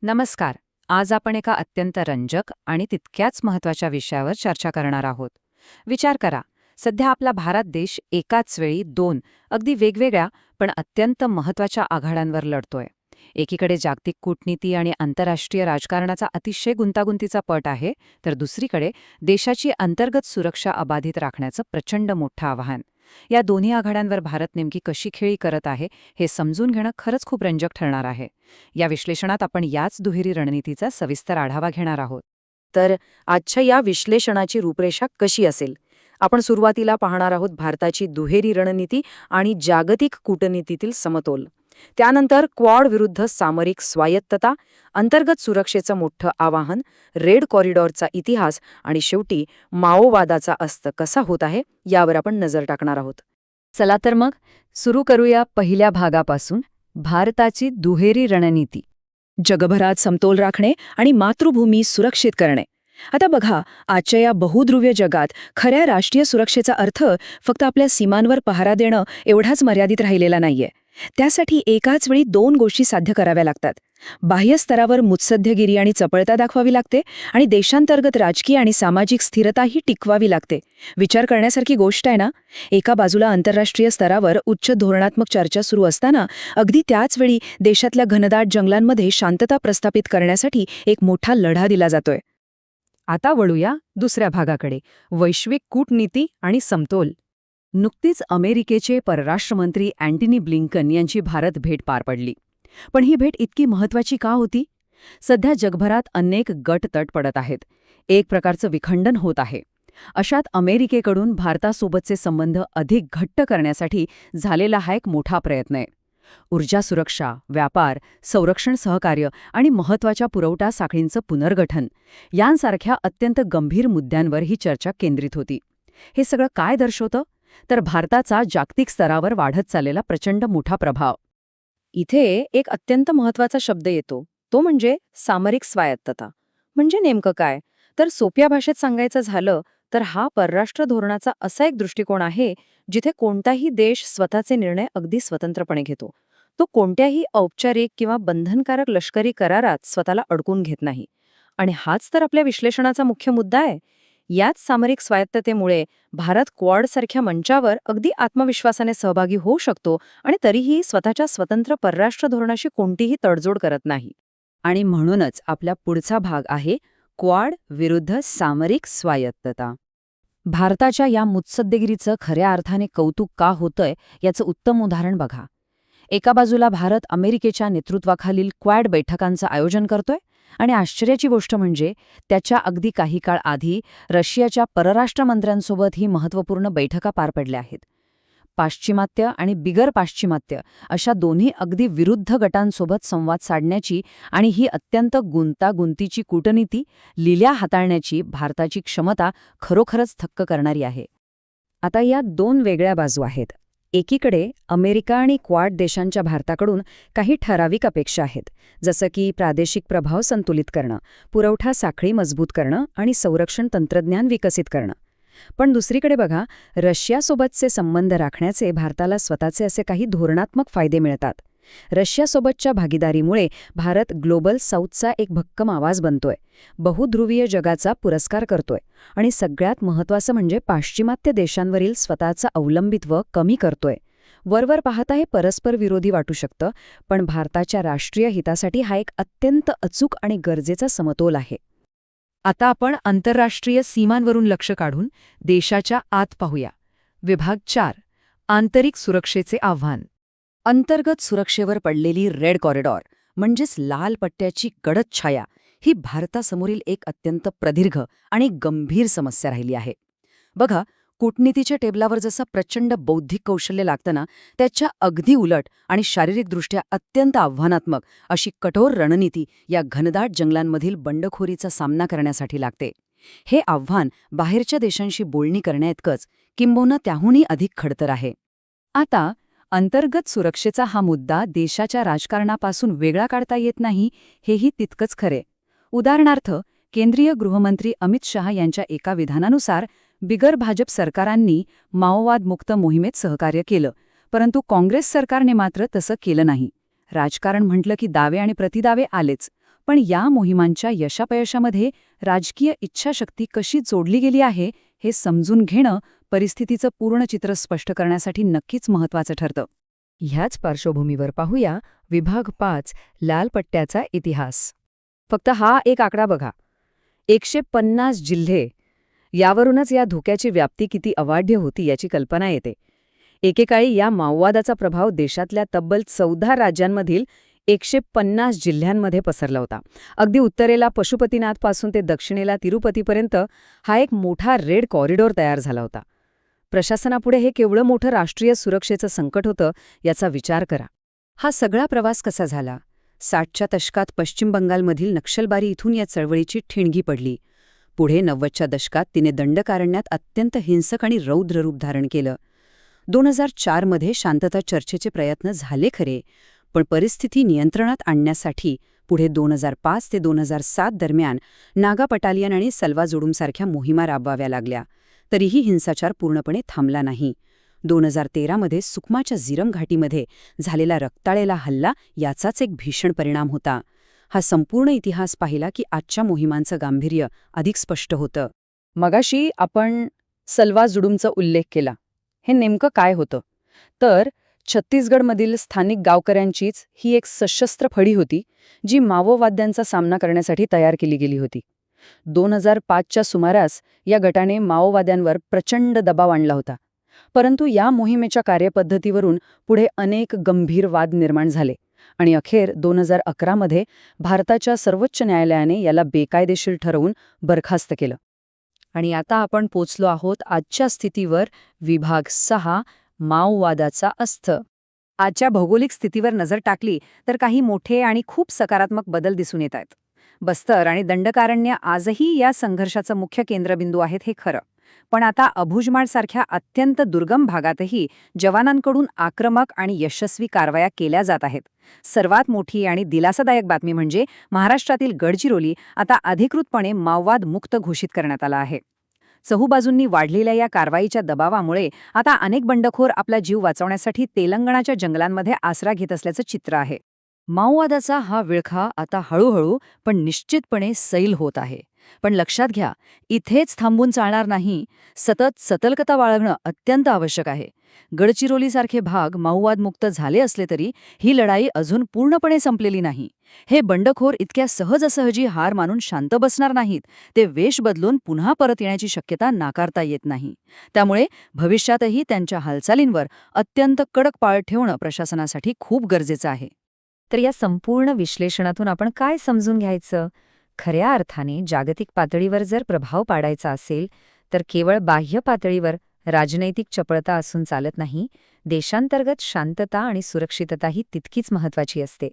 नमस्कार. आज आपण एका अत्यंत रंजक आणि तितक्याच महत्त्वाच्या विषयावर चर्चा करणार आहोत. विचार करा, सध्या आपला भारत देश एकाच वेळी दोन अगदी वेगवेगळ्या पण अत्यंत महत्त्वाच्या आघाड्यांवर लढतोय. एकीकडे जागतिक कूटनीती आणि आंतरराष्ट्रीय राजकारणाचा अतिशय गुंतागुंतीचा पट आहे, तर दुसरीकडे देशाची अंतर्गत सुरक्षा अबाधित राखण्याचं प्रचंड मोठं आव्हान. या दोन्ही आघाड्यांवर भारत नेमकी कशी खेळी करत आहे हे समजून घेणं खरंच खूप रंजक ठरणार आहे. या विश्लेषणात आपण याच दुहेरी रणनीतीचा सविस्तर आढावा घेणार आहोत. तर आजच्या या विश्लेषणाची रूपरेषा कशी असेल? आपण सुरुवातीला पाहणार आहोत भारताची दुहेरी रणनीती आणि जागतिक कूटनीतीतील समतोल. त्यानंतर क्वाड विरुद्ध सामरिक स्वायत्तता, अंतर्गत सुरक्षेचं मोठं आवाहन, रेड कॉरिडॉरचा इतिहास आणि शेवटी माओवादाचा अस्त कसा होत आहे यावर आपण नजर टाकणार आहोत. चला तर मग सुरू करूया पहिल्या भागापासून, भारताची दुहेरी रणनीती. जगभरात समतोल राखणे आणि मातृभूमी सुरक्षित करणे. आता बघा, आजच्या या बहुध्रुव्य जगात खऱ्या राष्ट्रीय सुरक्षेचा अर्थ फक्त आपल्या सीमांवर पहारा देणं एवढाच मर्यादित राहिलेला नाहीये. त्यासाठी एकाच वेळी दोन गोष्टी साध्य कराव्या लागतात. बाह्य स्तरावर मुत्सद्देगिरी आणि चपळता दाखवावी लागते आणि देशांतर्गत राजकीय आणि सामाजिक स्थिरताही टिकवावी लागते. विचार करण्यासारखी गोष्ट आहे ना? एका बाजूला आंतरराष्ट्रीय स्तरावर उच्च धोरणात्मक चर्चा सुरू असताना अगदी त्याच वेळी देशातल्या घनदाट जंगलांमध्ये शांतता प्रस्थापित करण्यासाठी एक मोठा लढा दिला जातोय. आता वळूया दुसऱ्या भागाकडे, वैश्विक कूटनीती आणि समतोल. नुकतीच अमेरिकेचे परराष्ट्रमंत्री अँटनी ब्लिंकन यांची भारत भेट पार पडली. पण ही भेट इतकी महत्त्वाची का होती? सध्या जगभरात अनेक गट तट पडत आहेत. एक प्रकारचं विखंडन होत आहे. अशात अमेरिकेकडून भारतासोबतचे संबंध अधिक घट्ट करण्यासाठी झालेला हा एक मोठा प्रयत्न आहे. ऊर्जा सुरक्षा, व्यापार, संरक्षण सहकार्य आणि महत्त्वाच्या पुरवठा साखळींचं पुनर्गठन यांसारख्या अत्यंत गंभीर मुद्द्यांवर ही चर्चा केंद्रित होती. हे सगळं काय दर्शवतं? तर भारताचा जागतिक स्तरावर वाढत चाललेला प्रचंड मोठा प्रभाव. इथे एक अत्यंत महत्वाचा शब्द येतो, तो म्हणजे सामरिक स्वायत्तता. म्हणजे नेमकं काय? तर सोप्या भाषेत सांगायचं झालं तर हा परराष्ट्र धोरणाचा असा एक दृष्टिकोन आहे जिथे कोणताही देश स्वतःचे निर्णय अगदी स्वतंत्रपणे घेतो. तो कोणत्याही औपचारिक किंवा बंधनकारक लष्करी करारात स्वतःला अडकून घेत नाही. आणि हाच तर आपल्या विश्लेषणाचा मुख्य मुद्दा आहे. याच सामरिक स्वायत्ततेमुळे भारत क्वाडसारख्या मंचावर अगदी आत्मविश्वासाने सहभागी होऊ शकतो आणि तरीही स्वतःच्या स्वतंत्र परराष्ट्र धोरणाशी कोणतीही तडजोड करत नाही. आणि म्हणूनच आपला पुढचा भाग आहे क्वाड विरुद्ध सामरिक स्वायत्तता. भारताच्या या मुत्सद्देगिरीचं खऱ्या अर्थाने कौतुक का होतंय याचं उत्तम उदाहरण बघा. एका बाजूला भारत अमेरिकेच्या नेतृत्वाखालील क्वाड बैठकांचं आयोजन करतोय आणि आश्चर्याची गोष्ट म्हणजे त्याच्या अगदी काही काळ आधी रशियाच्या परराष्ट्र मंत्र्यांसोबत ही महत्त्वपूर्ण बैठका पार पडल्या आहेत. पाश्चिमात्य आणि बिगर पाश्चिमात्य अशा दोन्ही अगदी विरुद्ध गटांसोबत संवाद साधण्याची आणि ही अत्यंत गुंतागुंतीची कूटनीती लिल्या हाताळण्याची भारताची क्षमता खरोखरच थक्क करणारी आहे. आता या दोन वेगळ्या बाजू आहेत. एकीकडे अमेरिका आणि क्वाड देशांच्या भारताकडून काही ठराविक अपेक्षा आहेत, जसं की प्रादेशिक प्रभाव संतुलित करणं, पुरवठा साखळी मजबूत करणं आणि संरक्षण तंत्रज्ञान विकसित करणं. पण दुसरीकडे बघा, रशियासोबतचे संबंध राखण्याचे भारताला स्वतःचे असे काही धोरणात्मक फायदे मिळतात. रशियासोबतच्या भागीदारीमुळे भारत ग्लोबल साऊथचा एक भक्कम आवाज बनतोय, बहुध्रुवीय जगाचा पुरस्कार करतोय आणि सगळ्यात महत्त्वाचं म्हणजे पाश्चिमात्य देशांवरील स्वतःचं अवलंबित्व कमी करतोय. वरवर पाहता हे परस्पर विरोधी वाटू शकतं, पण भारताच्या राष्ट्रीय हितासाठी हा एक अत्यंत अचूक आणि गरजेचा समतोल आहे. आता आपण आंतरराष्ट्रीय सीमांवरून लक्ष काढून देशाच्या आत पाहूया. विभाग 4, आंतरिक सुरक्षेचे आव्हान. अंतर्गत सुरक्षेवर पडलेली रेड कॉरिडॉर म्हणजेच लाल पट्ट्याची गडद छाया ही भारतासमोरील एक अत्यंत प्रदीर्घ आणि गंभीर समस्या राहिली आहे. बघा, कूटनीतीच्या टेबलावर जसं प्रचंड बौद्धिक कौशल्य लागतं ना, त्याच्या अगदी उलट आणि शारीरिकदृष्ट्या अत्यंत आव्हानात्मक अशी कठोर रणनीती या घनदाट जंगलांमधील बंडखोरीचा सामना करण्यासाठी लागते. हे आव्हान बाहेरच्या देशांशी बोलणी करण्याइतकंच किंबहुना त्याहूनही अधिक खडतर आहे. आता अंतर्गत सुरक्षेचा हा मुद्दा देशाच्या राजकारणापासून वेगळा काढता येत नाही, हेही तितकंच खरे. उदाहरणार्थ, केंद्रीय गृहमंत्री अमित शहा यांच्या एका विधानानुसार बिगर भाजप सरकारांनी माओवादमुक्त मोहिमेत सहकार्य केलं, परंतु काँग्रेस सरकारने मात्र तसं केलं नाही. राजकारण म्हटलं की दावे आणि प्रतिदावे आलेच, पण या मोहिमांच्या यशापयशामध्ये राजकीय इच्छाशक्ती कशी जोडली गेली आहे हे समजून घेणं परिस्थितीचं पूर्ण चित्र स्पष्ट करण्यासाठी नक्कीच महत्त्वाचं ठरतं. ह्याच पार्श्वभूमीवर पाहूया विभाग 5 लाल पट्ट्याचा इतिहास. फक्त हा एक आकडा बघा, 150 जिल्हे. यावरूनच या धोक्याची व्याप्ती किती अवाढव्य होती याची कल्पना येते. एकेकाळी या माओवादाचा प्रभाव देशातल्या तब्बल 14 राज्यांमधील 150 जिल्ह्यांमध्ये पसरला होता. अगदी उत्तरेला पशुपतीनाथपासून ते दक्षिणेला तिरुपतीपर्यंत हा एक मोठा रेड कॉरिडॉर तयार झाला होता. प्रशासनापुढे हे केवढं मोठं राष्ट्रीय सुरक्षेचं संकट होतं याचा विचार करा. हा सगळा प्रवास कसा झाला? 60च्या दशकात पश्चिम बंगालमधील नक्षलबारी इथून या चळवळीची ठिणगी पडली. पुढे 90च्या दशकात तिने दंडकारण्यात अत्यंत हिंसक आणि रौद्र रूप धारण केलं. 2004 मध्ये शांतता चर्चेचे प्रयत्न झाले खरे, पण परिस्थिती नियंत्रणात आणण्यासाठी पुढे 2005 ते 2007 दरम्यान नागा बटालियन आणि सलवा जुडूमसारख्या मोहिमा राबवाव्या लागल्या. तरीही हिंसाचार पूर्णपणे थांबला नाही. 2013 मध्ये सुकमाच्या झिरम घाटीमध्ये झालेला रक्ताळेला हल्ला याचाच एक भीषण परिणाम होता. हा संपूर्ण इतिहास पाहिला की आजच्या मोहिमांचं गांभीर्य अधिक स्पष्ट होतं. मगाशी आपण सलवा जुडूमचा उल्लेख केला. हे नेमकं काय होतं? तर छत्तीसगडमधील स्थानिक गावकऱ्यांचीच ही एक सशस्त्र फळी होती, जी माओवाद्यांचा सामना करण्यासाठी तयार केली गेली होती. 2005च्या सुमारास या गटाने माओवाद्यांवर प्रचंड दबाव आणला होता. परंतु या मोहिमेच्या कार्यपद्धतीवरून पुढे अनेक गंभीर वाद निर्माण झाले आणि अखेर 2011 मध्ये भारताच्या सर्वोच्च न्यायालयाने याला बेकायदेशीर ठरवून बरखास्त केलं. आणि आता आपण पोचलो आहोत आजच्या स्थितीवर. विभाग 6 माओवादाचा अस्थ. आजच्या भौगोलिक स्थितीवर नजर टाकली तर काही मोठे आणि खूप सकारात्मक बदल दिसून येत आहेत. बस्तर आणि दंडकारण्य आजही या संघर्षाचं मुख्य केंद्रबिंदू आहेत हे खरं. पण आता अबुजमाळसारख्या अत्यंत दुर्गम भागातही जवानांकडून आक्रमक आणि यशस्वी कारवाया केल्या जात आहेत. सर्वात मोठी आणि दिलासादायक बातमी म्हणजे महाराष्ट्रातील गडचिरोली आता अधिकृतपणे माओवाद मुक्त घोषित करण्यात आला आहे. चहूबाजूंनी वाढलेल्या या कारवाईच्या दबावामुळे आता अनेक बंडखोर आपला जीव वाचवण्यासाठी तेलंगणाच्या जंगलांमध्ये आसरा घेत असल्याचं चित्र आहे. माओवादाचा हा विळखा आता हळूहळू पण निश्चितपणे सैल होत आहे. पण लक्षात घ्या, इथेच थांबून चालणार नाही. सतत सतर्कता बाळगणं अत्यंत आवश्यक आहे. गडचिरोलीसारखे भाग माओवादमुक्त झाले असले तरी ही लढाई अजून पूर्णपणे संपलेली नाही. हे बंडखोर इतक्या सहजासहजी हार मानून शांत बसणार नाहीत. ते वेश बदलून पुन्हा परत येण्याची शक्यता नाकारता येत नाही. त्यामुळे भविष्यातही त्यांच्या हालचालींवर अत्यंत कडक पाळ ठेवणं प्रशासनासाठी खूप गरजेचं आहे. तर या संपूर्ण विश्लेषणातून आपण काय समजून घ्यायचं? खऱ्या अर्थाने जागतिक पातळीवर जर प्रभाव पाडायचा असेल तर केवळ बाह्य पातळीवर राजनैतिक चपळता असून चालत नाही. देशांतर्गत शांतता आणि सुरक्षितताही तितकीच महत्त्वाची असते.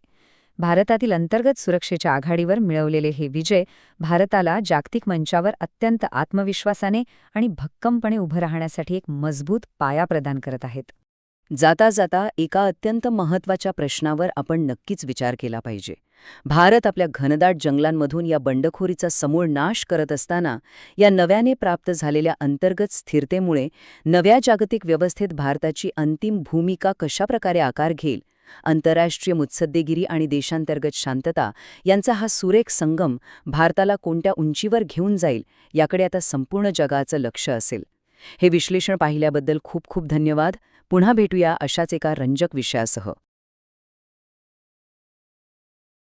भारतातील अंतर्गत सुरक्षेच्या आघाडीवर मिळवलेले हे विजय भारताला जागतिक मंचावर अत्यंत आत्मविश्वासाने आणि भक्कमपणे उभं राहण्यासाठी एक मजबूत पाया प्रदान करत आहेत. जाता जाता एका अत्यंत महत्त्वाच्या प्रश्नावर आपण नक्कीच विचार केला पाहिजे. भारत आपल्या घनदाट जंगलांमधून या बंडखोरीचा समूळ नाश करत असताना या नव्याने प्राप्त झालेल्या अंतर्गत स्थिरतेमुळे नव्या जागतिक व्यवस्थेत भारताची अंतिम भूमिका कशाप्रकारे आकार घेईल? आंतरराष्ट्रीय मुत्सद्देगिरी आणि देशांतर्गत शांतता यांचा हा सुरेख संगम भारताला कोणत्या उंचीवर घेऊन जाईल याकडे आता संपूर्ण जगाचं लक्ष असेल. हे विश्लेषण पाहिल्याबद्दल खूप खूप धन्यवाद. पुन्हा भेटूया अशाच एका रंजक विषयासह.